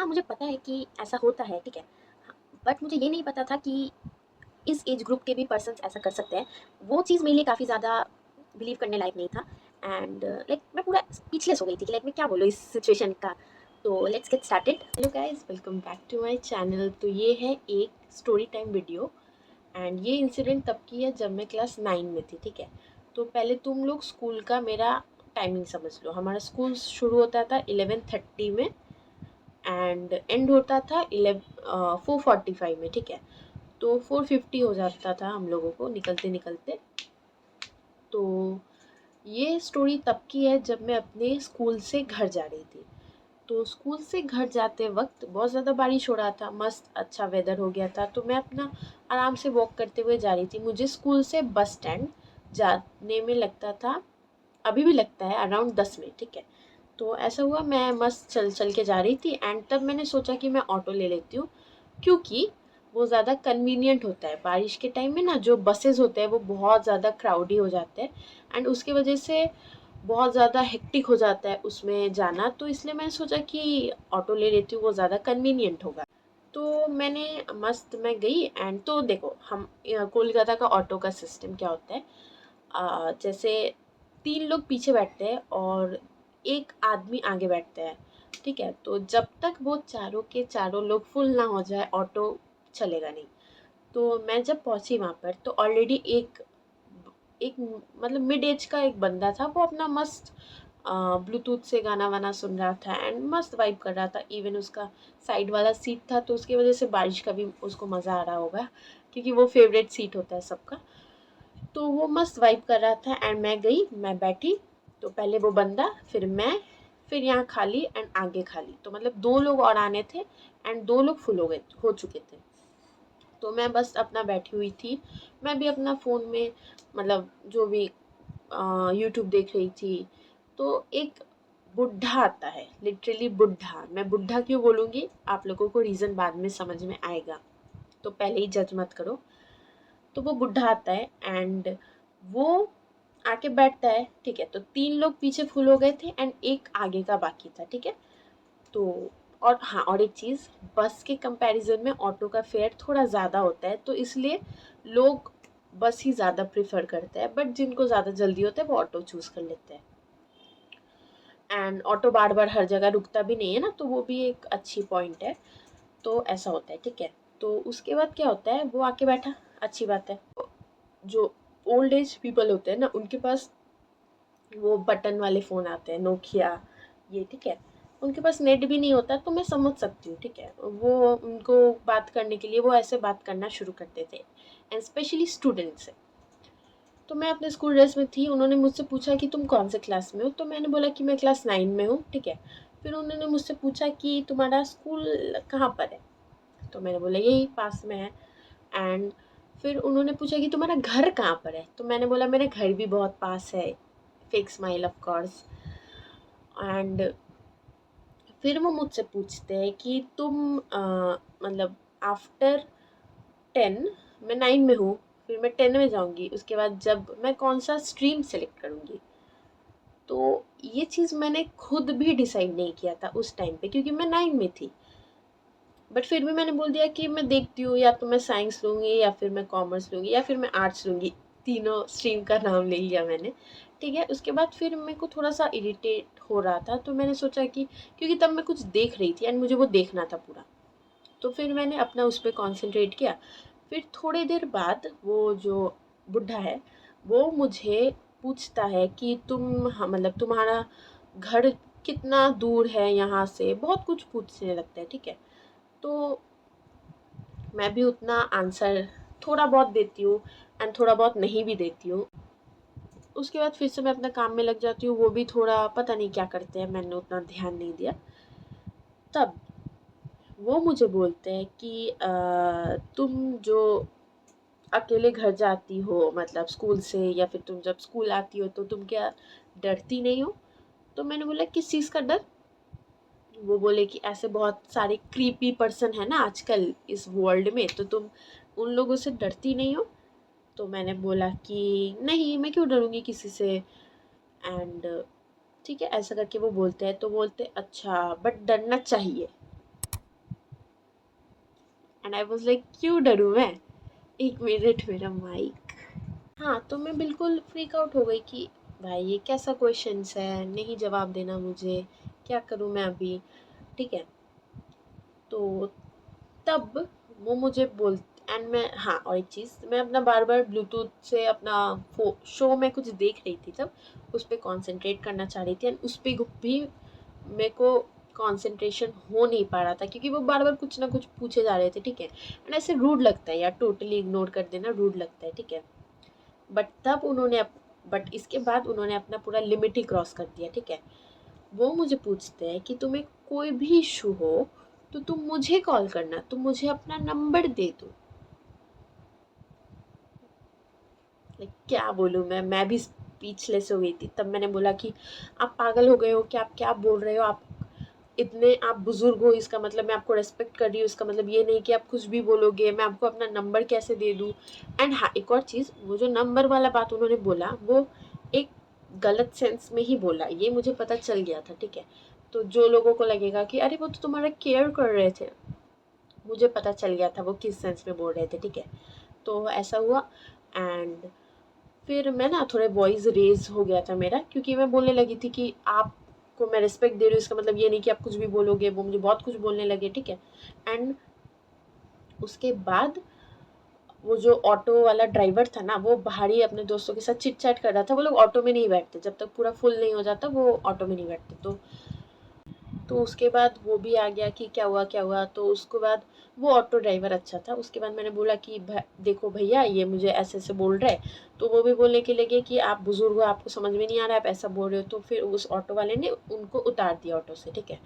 हाँ, मुझे पता है कि ऐसा होता है, ठीक है। हाँ, बट मुझे ये नहीं पता था कि इस एज ग्रुप के भी पर्सन्स ऐसा कर सकते हैं। वो चीज़ मेरे लिए काफ़ी ज़्यादा बिलीव करने लायक नहीं था एंड लाइक मैं पूरा स्पीचलेस हो गई थी कि लाइक मैं क्या बोलूँ इस सिचुएशन का। तो let's get started. Hello guys, welcome back to my channel. तो ये है एक स्टोरी टाइम वीडियो एंड ये इंसिडेंट तब की है जब मैं क्लास 9 में थी, ठीक है। तो पहले तुम लोग स्कूल का मेरा टाइमिंग समझ लो। हमारा स्कूल शुरू होता था 11:30 में एंड एंड होता था 4:45 में, ठीक है। तो 4:50 हो जाता था हम लोगों को निकलते निकलते। तो ये स्टोरी तब की है जब मैं अपने स्कूल से घर जा रही थी। तो स्कूल से घर जाते वक्त बहुत ज़्यादा बारिश हो रहा था, मस्त अच्छा वेदर हो गया था। तो मैं अपना आराम से वॉक करते हुए जा रही थी। मुझे स्कूल से बस स्टैंड जाने में लगता था, अभी भी लगता है, अराउंड 10 मिनट, ठीक है। तो ऐसा हुआ, मैं मस्त चल चल के जा रही थी एंड तब मैंने सोचा कि मैं ऑटो ले लेती हूँ, क्योंकि वो ज़्यादा कन्वीनियंट होता है। बारिश के टाइम में ना जो बसेस होते हैं वो बहुत ज़्यादा क्राउडी हो जाते हैं एंड उसकी वजह से बहुत ज़्यादा हेक्टिक हो जाता है उसमें जाना। तो इसलिए मैंने सोचा कि ऑटो ले लेती हूँ, वो ज़्यादा कन्वीनियंट होगा। तो मैंने मस्त मैं गई एंड तो देखो, हम कोलकाता का ऑटो का सिस्टम क्या होता है, जैसे 3 लोग पीछे बैठते हैं और एक आदमी आगे बैठता है, ठीक है। तो जब तक वो चारों के चारों लोग फुल ना हो जाए ऑटो चलेगा नहीं। तो मैं जब पहुंची वहाँ पर तो ऑलरेडी एक एक मतलब मिड एज का एक बंदा था। वो अपना मस्त ब्लूटूथ से गाना वाना सुन रहा था एंड मस्त वाइब कर रहा था। इवन उसका साइड वाला सीट था तो उसकी वजह से बारिश का भी उसको मज़ा आ रहा होगा, क्योंकि वो फेवरेट सीट होता है सबका। तो वो मस्त वाइब कर रहा था एंड मैं गई, मैं बैठी। तो पहले वो बंदा, फिर मैं, फिर यहाँ खाली एंड आगे खाली। तो मतलब 2 लोग और आने थे एंड 2 लोग फुल हो चुके थे। तो मैं बस अपना बैठी हुई थी। मैं भी अपना फ़ोन में मतलब जो भी यूट्यूब देख रही थी। तो एक बुड्ढा आता है, लिटरली बुड्ढा। मैं बुड्ढा क्यों बोलूँगी, आप लोगों को रीज़न बाद में समझ में आएगा, तो पहले ही जज मत करो। तो वो बुड्ढा आता है एंड वो आके बैठता है, ठीक है। तो 3 लोग पीछे फुल हो गए थे एंड एक आगे का बाकी था, ठीक है। तो और हाँ, और एक चीज़, बस के कंपैरिजन में ऑटो का फेयर थोड़ा ज़्यादा होता है, तो इसलिए लोग बस ही ज़्यादा प्रेफर करते हैं। बट जिनको ज़्यादा जल्दी होता है वो ऑटो चूज़ कर लेते हैं एंड ऑटो बार बार हर जगह रुकता भी नहीं है ना, तो वो भी एक अच्छी पॉइंट है। तो ऐसा होता है, ठीक है। तो उसके बाद क्या होता है, वो आके बैठा, अच्छी बात है। जो ओल्ड एज पीपल होते हैं ना, उनके पास वो बटन वाले फ़ोन आते हैं, नोकिया, ये, ठीक है। उनके पास नेट भी नहीं होता, तो मैं समझ सकती हूँ, ठीक है। वो उनको बात करने के लिए वो ऐसे बात करना शुरू करते थे एंड स्पेशली स्टूडेंट से। तो मैं अपने स्कूल ड्रेस में थी। उन्होंने मुझसे पूछा कि तुम कौन से क्लास में हो, तो मैंने बोला कि मैं क्लास 9 में हूँ, ठीक है। फिर उन्होंने मुझसे पूछा कि तुम्हारा स्कूल कहाँ पर है, तो मैंने बोला यही पास में है। एंड फिर उन्होंने पूछा कि तुम्हारा घर कहाँ पर है, तो मैंने बोला मेरा घर भी बहुत पास है। Fake smile of course. And फिर वो मुझसे पूछते हैं कि तुम मतलब आफ्टर 10, मैं 9 में हूँ, फिर मैं 10 में जाऊँगी, उसके बाद जब मैं कौन सा स्ट्रीम सेलेक्ट करूँगी। तो ये चीज़ मैंने खुद भी डिसाइड नहीं किया था उस टाइम पे, क्योंकि मैं 9 में थी। बट फिर भी मैंने बोल दिया कि मैं देखती हूँ, या तो मैं साइंस लूँगी या फिर मैं कॉमर्स लूँगी या फिर मैं आर्ट्स लूँगी। तीनों स्ट्रीम का नाम ले लिया मैंने, ठीक है। उसके बाद फिर मेरे को थोड़ा सा इरिटेट हो रहा था, तो मैंने सोचा कि क्योंकि तब मैं कुछ देख रही थी एंड मुझे वो देखना था पूरा, तो फिर मैंने अपना उस पर कॉन्सेंट्रेट किया। फिर थोड़ी देर बाद वो जो बुढ़ा है वो मुझे पूछता है कि तुम, हाँ, मतलब तुम्हारा घर कितना दूर है यहाँ से, बहुत कुछ पूछने लगता है, ठीक है। तो मैं भी उतना आंसर थोड़ा बहुत देती हूँ एंड थोड़ा बहुत नहीं भी देती हूँ। उसके बाद फिर से मैं अपना काम में लग जाती हूँ। वो भी थोड़ा पता नहीं क्या करते हैं, मैंने उतना ध्यान नहीं दिया। तब वो मुझे बोलते हैं कि तुम जो अकेले घर जाती हो, मतलब स्कूल से, या फिर तुम जब स्कूल आती हो तो तुम क्या डरती नहीं हो। तो मैंने बोला किस चीज़ का डर। वो बोले कि ऐसे बहुत सारे क्रीपी पर्सन है ना आजकल इस वर्ल्ड में, तो तुम उन लोगों से डरती नहीं हो। तो मैंने बोला कि नहीं, मैं क्यों डरूंगी किसी से। एंड ठीक है, ऐसा करके वो बोलते हैं। तो बोलते अच्छा, बट डरना चाहिए। एंड आई वाज लाइक क्यों डरूं मैं, एक मिनट मेरा माइक। हाँ, तो मैं बिल्कुल फ्रीक आउट हो गई कि भाई ये कैसा क्वेश्चंस है, नहीं जवाब देना मुझे, क्या करूँ मैं अभी, ठीक है। तो तब वो मुझे बोल एंड मैं, हाँ और एक चीज़, मैं अपना बार बार ब्लूटूथ से अपना शो में कुछ देख रही थी तब, उस पर कॉन्सेंट्रेट करना चाह रही थी एंड उस पर भी मेरे को कंसंट्रेशन हो नहीं पा रहा था क्योंकि वो बार बार कुछ ना कुछ पूछे जा रहे थे, ठीक है। एंड ऐसे रूड लगता है यार, टोटली इग्नोर कर देना रूड लगता है, ठीक है। बट तब उन्होंने बट इसके बाद उन्होंने अपना पूरा लिमिट ही क्रॉस कर दिया, ठीक है। वो मुझे पूछते हैं कि तुम्हें कोई भी इशू हो तो तुम मुझे कॉल करना, तुम मुझे अपना नंबर दे दो। क्या बोलूँ मैं भी स्पीचलेस हो गई थी। तब मैंने बोला कि आप पागल हो गए हो क्या, आप क्या बोल रहे हो, आप इतने आप बुजुर्ग हो, इसका मतलब मैं आपको रेस्पेक्ट कर रही हूँ, इसका मतलब ये नहीं कि आप कुछ भी बोलोगे, मैं आपको अपना नंबर कैसे दे दूँ। एंड हाँ, एक और चीज़, वो जो नंबर वाला बात उन्होंने बोला वो एक गलत सेंस में ही बोला, ये मुझे पता चल गया था, ठीक है। तो जो लोगों को लगेगा कि अरे वो तो तुम्हारा केयर कर रहे थे, मुझे पता चल गया था वो किस सेंस में बोल रहे थे, ठीक है। तो ऐसा हुआ एंड फिर मैं ना थोड़े वॉइस रेज हो गया था मेरा, क्योंकि मैं बोलने लगी थी कि आपको मैं रिस्पेक्ट दे रही हूँ, इसका मतलब ये नहीं कि आप कुछ भी बोलोगे। वो मुझे बहुत कुछ बोलने लगे, ठीक है। एंड उसके बाद वो जो ऑटो वाला ड्राइवर था ना, वो बाहर ही अपने दोस्तों के साथ चिट चैट कर रहा था। वो लोग ऑटो में नहीं बैठते, जब तक पूरा फुल नहीं हो जाता वो ऑटो में नहीं बैठते। तो उसके बाद वो भी आ गया कि क्या हुआ क्या हुआ। तो उसके बाद वो ऑटो ड्राइवर अच्छा था। उसके बाद मैंने बोला कि देखो भैया, ये मुझे ऐसे ऐसे बोल रहे हैं। तो वो भी बोलने के लगे कि आप बुजुर्ग हो, आपको समझ में नहीं आ रहा है, आप ऐसा बोल रहे हो। तो फिर उस ऑटो वाले ने उनको उतार दिया ऑटो से, ठीक है।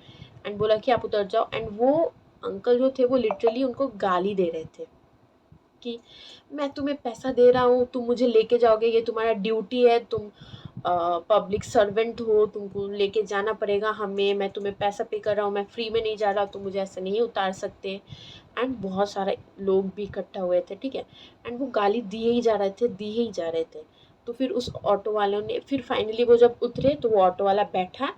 एंड बोला कि आप उतर जाओ। एंड वो अंकल जो थे वो लिटरली उनको गाली दे रहे थे कि मैं तुम्हें पैसा दे रहा हूँ, तुम मुझे लेके जाओगे, ये तुम्हारा ड्यूटी है, तुम पब्लिक सर्वेंट हो, तुमको लेके जाना पड़ेगा हमें, मैं तुम्हें पैसा पे कर रहा हूँ, मैं फ्री में नहीं जा रहा, तुम मुझे ऐसे नहीं उतार सकते। एंड बहुत सारे लोग भी इकट्ठा हुए थे, ठीक है। एंड वो गाली दिए ही जा रहे थे, दिए ही जा रहे थे। तो फिर उस ऑटो वालों ने, फिर फाइनली वो जब उतरे तो वो ऑटो वाला बैठा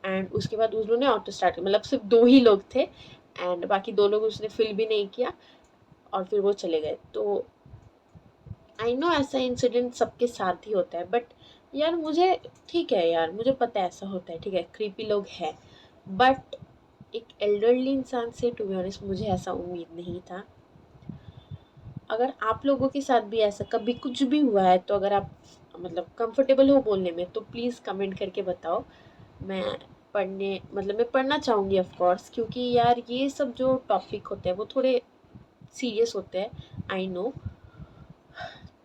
एंड उसके बाद उन्होंने ऑटो स्टार्ट किया। मतलब सिर्फ 2 ही लोग थे एंड बाकी 2 लोग उसने फिल भी नहीं किया और फिर वो चले गए। तो आई नो ऐसा इंसिडेंट सबके साथ ही होता है, बट यार मुझे, ठीक है यार, मुझे पता है ऐसा होता है, ठीक है, क्रीपी लोग हैं। बट एक एल्डरली इंसान से टू बी ऑनेस्ट मुझे ऐसा उम्मीद नहीं था। अगर आप लोगों के साथ भी ऐसा कभी कुछ भी हुआ है तो अगर आप मतलब कंफर्टेबल हो बोलने में तो प्लीज़ कमेंट करके बताओ। मैं मैं पढ़ना चाहूँगी ऑफ कोर्स, क्योंकि यार ये सब जो टॉपिक होते हैं वो थोड़े सीरियस होते हैं, आई नो।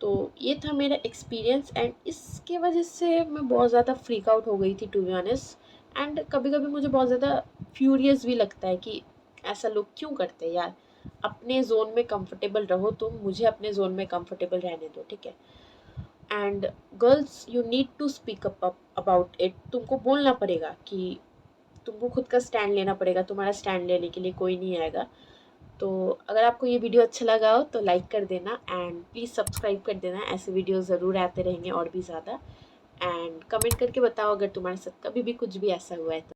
तो ये था मेरा एक्सपीरियंस एंड इसके वजह से मैं बहुत ज़्यादा फ्रीक आउट हो गई थी टू बी ऑनेस्ट। एंड कभी कभी मुझे बहुत ज़्यादा फ्यूरियस भी लगता है कि ऐसा लोग क्यों करते हैं यार। अपने जोन में कंफर्टेबल रहो तुम, मुझे अपने जोन में कंफर्टेबल रहने दो, ठीक है। And girls, you need to speak up about it. तुमको बोलना पड़ेगा कि तुमको खुद का स्टैंड लेना पड़ेगा, तुम्हारा स्टैंड लेने के लिए कोई नहीं आएगा। तो अगर आपको ये वीडियो अच्छा लगा हो तो लाइक कर देना एंड प्लीज़ सब्सक्राइब कर देना, ऐसे वीडियो ज़रूर आते रहेंगे और भी ज़्यादा। एंड कमेंट करके बताओ अगर तुम्हारे साथ कभी भी कुछ भी ऐसा हुआ है तो।